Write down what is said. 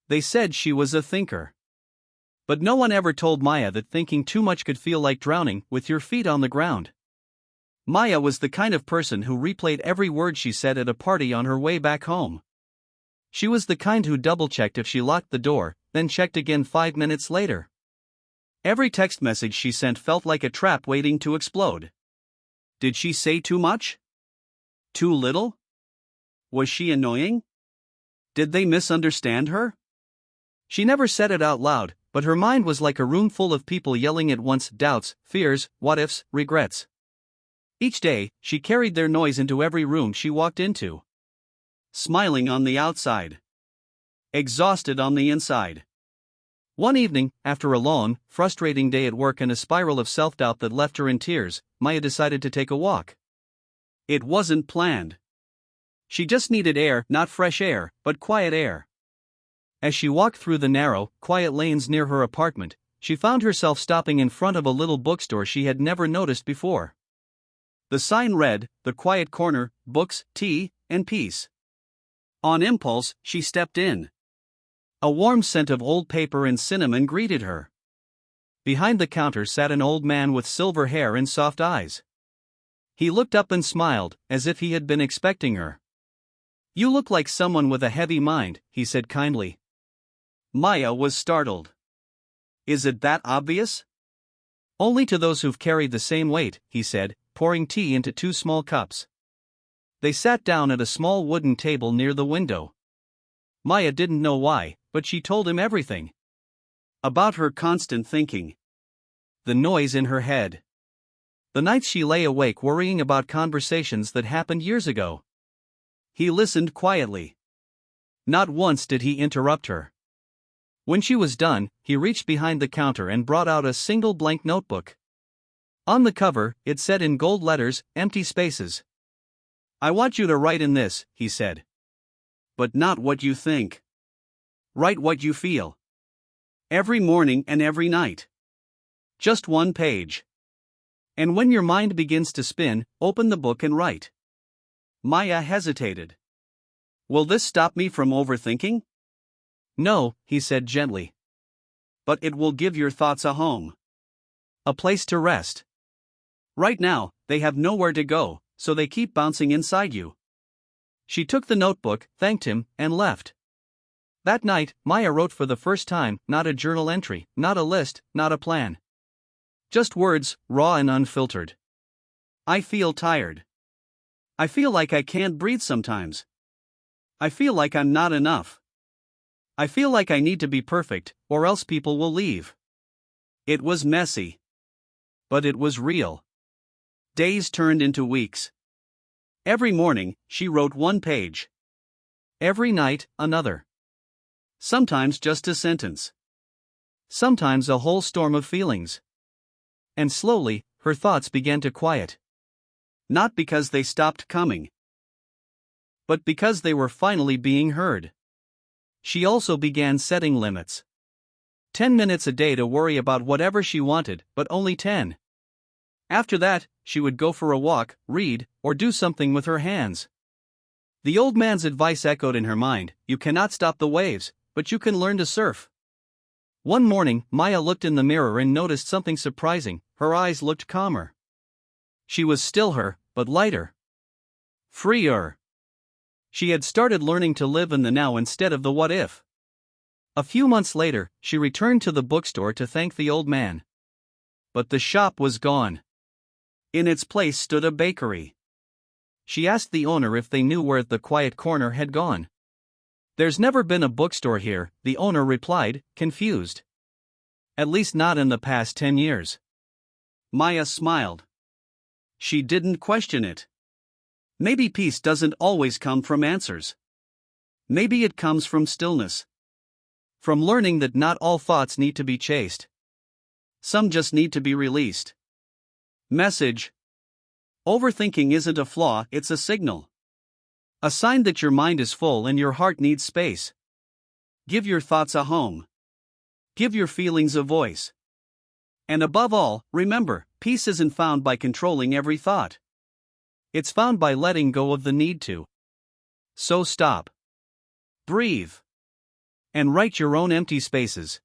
They said she was a thinker. But no one ever told Maya that thinking too much could feel like drowning with your feet on the ground. Maya was the kind of person who replayed every word she said at a party on her way back home. She was the kind who double-checked if she locked the door, then checked again 5 minutes later. Every text message she sent felt like a trap waiting to explode. Did she say too much? Too little? Was she annoying? Did they misunderstand her? She never said it out loud, but her mind was like a room full of people yelling at once: doubts, fears, what-ifs, regrets. Each day, she carried their noise into every room she walked into. Smiling on the outside. Exhausted on the inside. One evening, after a long, frustrating day at work and a spiral of self-doubt that left her in tears, Maya decided to take a walk. It wasn't planned. She just needed air, not fresh air, but quiet air. As she walked through the narrow, quiet lanes near her apartment, she found herself stopping in front of a little bookstore she had never noticed before. The sign read, "The Quiet Corner, Books, Tea, and Peace." On impulse, she stepped in. A warm scent of old paper and cinnamon greeted her. Behind the counter sat an old man with silver hair and soft eyes. He looked up and smiled, as if he had been expecting her. "You look like someone with a heavy mind," he said kindly. Maya was startled. "Is it that obvious?" "Only to those who've carried the same weight," he said, pouring tea into 2 small cups. They sat down at a small wooden table near the window. Maya didn't know why, but she told him everything. About her constant thinking. The noise in her head. The nights she lay awake worrying about conversations that happened years ago. He listened quietly. Not once did he interrupt her. When she was done, he reached behind the counter and brought out a single blank notebook. On the cover, it said in gold letters, "Empty spaces." "I want you to write in this," he said. "But not what you think. Write what you feel. Every morning and every night. Just 1 page. And when your mind begins to spin, open the book and write." Maya hesitated. "Will this stop me from overthinking?" "No," he said gently. "But it will give your thoughts a home. A place to rest. Right now, they have nowhere to go, so they keep bouncing inside you." She took the notebook, thanked him, and left. That night, Maya wrote for the first time, not a journal entry, not a list, not a plan. Just words, raw and unfiltered. "I feel tired. I feel like I can't breathe sometimes. I feel like I'm not enough. I feel like I need to be perfect, or else people will leave." It was messy. But it was real. Days turned into weeks. Every morning, she wrote 1 page. Every night, another. Sometimes just a sentence. Sometimes a whole storm of feelings. And slowly, her thoughts began to quiet. Not because they stopped coming, but because they were finally being heard. She also began setting limits. 10 minutes a day to worry about whatever she wanted, but only 10. After that, she would go for a walk, read, or do something with her hands. The old man's advice echoed in her mind: you cannot stop the waves, but you can learn to surf. One morning, Maya looked in the mirror and noticed something surprising. Her eyes looked calmer. She was still her, but lighter. Freer. She had started learning to live in the now instead of the what if. A few months later, she returned to the bookstore to thank the old man. But the shop was gone. In its place stood a bakery. She asked the owner if they knew where the quiet corner had gone. "There's never been a bookstore here," the owner replied, confused. "At least not in the past 10 years. Maya smiled. She didn't question it. Maybe peace doesn't always come from answers. Maybe it comes from stillness. From learning that not all thoughts need to be chased. Some just need to be released. Message: overthinking isn't a flaw, it's a signal. A sign that your mind is full and your heart needs space. Give your thoughts a home. Give your feelings a voice. And above all, remember, peace isn't found by controlling every thought. It's found by letting go of the need to. So stop. Breathe. And write your own empty spaces.